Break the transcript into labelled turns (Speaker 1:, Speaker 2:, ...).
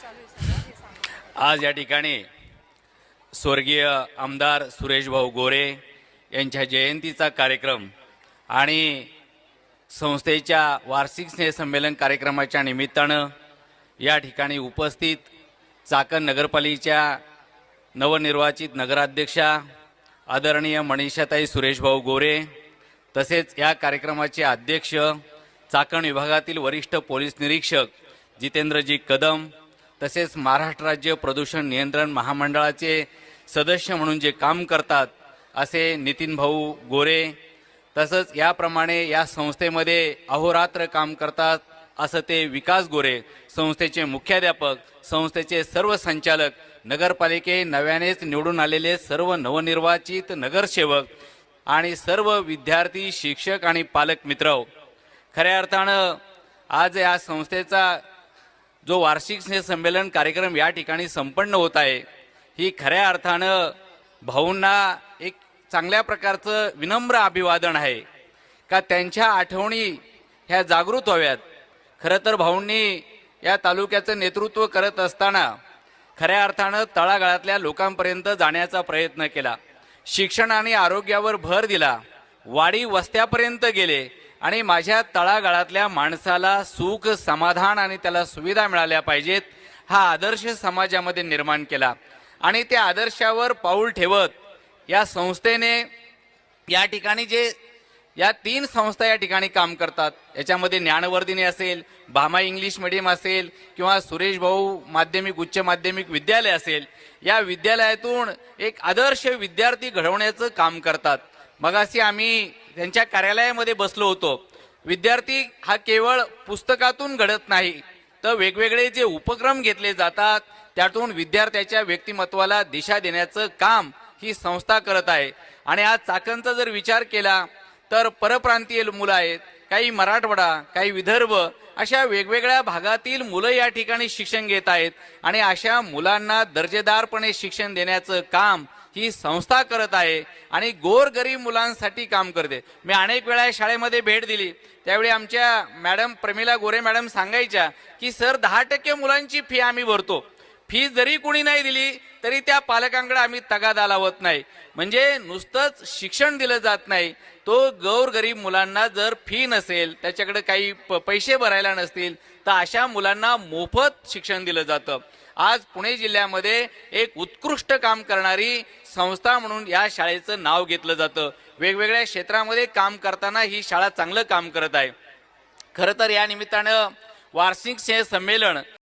Speaker 1: आज या ठिकाणी स्वर्गीय आमदार सुरेश भाऊ गोरे यांच्या जयंतीचा कार्यक्रम आणि संस्थेच्या वार्षिक स्नेहसंमेलन कार्यक्रमाच्या निमित्तानं या ठिकाणी उपस्थित चाकण नगरपालिकेच्या नवनिर्वाचित नगराध्यक्षा आदरणीय मनीषाताई सुरेश भाऊ गोरे तसेच या कार्यक्रमाचे अध्यक्ष चाकण विभागातील वरिष्ठ पोलीस निरीक्षक जितेंद्रजी कदम तसेच महाराष्ट्र राज्य प्रदूषण नियंत्रण महामंडळाचे सदस्य म्हणून जे काम करतात असे नितीन भाऊ गोरे तसंच याप्रमाणे या संस्थेमध्ये अहोरात्र काम करतात असं ते विकास गोरे संस्थेचे मुख्याध्यापक संस्थेचे सर्व संचालक नगरपालिके नव्यानेच निवडून आलेले सर्व नवनिर्वाचित नगरसेवक आणि सर्व विद्यार्थी शिक्षक आणि पालक मित्र खऱ्या अर्थानं आज या संस्थेचा जो वार्षिक स्नेहसंमेलन कार्यक्रम या ठिकाणी संपन्न होत आहे ही खऱ्या अर्थानं भाऊंना एक चांगल्या प्रकारचं विनम्र अभिवादन आहे का त्यांच्या आठवणी ह्या जागृत व्हाव्यात। खरं तर भाऊंनी या तालुक्याचं नेतृत्व करत असताना खऱ्या अर्थानं तळागाळातल्या लोकांपर्यंत जाण्याचा प्रयत्न केला, शिक्षण आणि आरोग्यावर भर दिला, वाडी वस्त्यापर्यंत गेले आणि माझ्या तळागाळातल्या माणसाला सुख समाधान आणि त्याला सुविधा मिळाल्या पाहिजेत हा आदर्श समाजामध्ये निर्माण केला आणि त्या आदर्शावर पाऊल ठेवत या संस्थेने या ठिकाणी जे या 3 संस्था या ठिकाणी काम करतात याच्यामध्ये ज्ञानवर्धिनी असेल, भामा इंग्लिश मीडियम असेल किंवा सुरेश भाऊ माध्यमिक उच्च माध्यमिक विद्यालय असेल, या विद्यालयातून एक आदर्श विद्यार्थी घडवण्याचं काम करतात। मगाशी आम्ही त्यांच्या कार्यालयामध्ये बसलो होतो। विद्यार्थी हा केवळ पुस्तकातून घडत नाही तर वेगवेगळे जे उपक्रम घेतले जातात त्यातून विद्यार्थ्याच्या व्यक्तिमत्वाला दिशा देण्याचं काम ही संस्था करत आहे। आणि आज चाकणचा जर विचार केला तर परप्रांतीय मुलं आहेत, काही मराठवाडा, काही विदर्भ अशा वेगवेगळ्या भागातील मुलं या ठिकाणी शिक्षण घेत आहेत आणि अशा मुलांना दर्जेदारपणे शिक्षण देण्याचं काम ही संस्था करत आहे आणि गोरगरीब मुलांसाठी काम करते। मी अनेक वेळा शाळेमध्ये भेट दिली त्यावेळी आमच्या मॅडम प्रमिला गोरे मॅडम सांगायच्या की सर 10% मुलांची फी आम्ही भरतो, फी जरी कोणी नाही दिली तरी त्या पालकांकडे आम्ही तगादा लावत नाही। म्हणजे नुसतंच शिक्षण दिलं जात नाही, तो गोरगरीब मुलांना जर फी नसेल त्याच्याकडे काही पैसे भरायला नसतील तर अशा मुलांना मोफत शिक्षण दिलं जातं। आज पुणे जिल्ह्यामध्ये एक उत्कृष्ट काम करणारी संस्था म्हणून या शाळेचं नाव घेतलं जातं। वेगवेगळ्या क्षेत्रामध्ये काम करताना ही शाळा चांगलं काम करत आहे। खरं तर या निमित्तानं वार्षिक स्नेहसंमेलन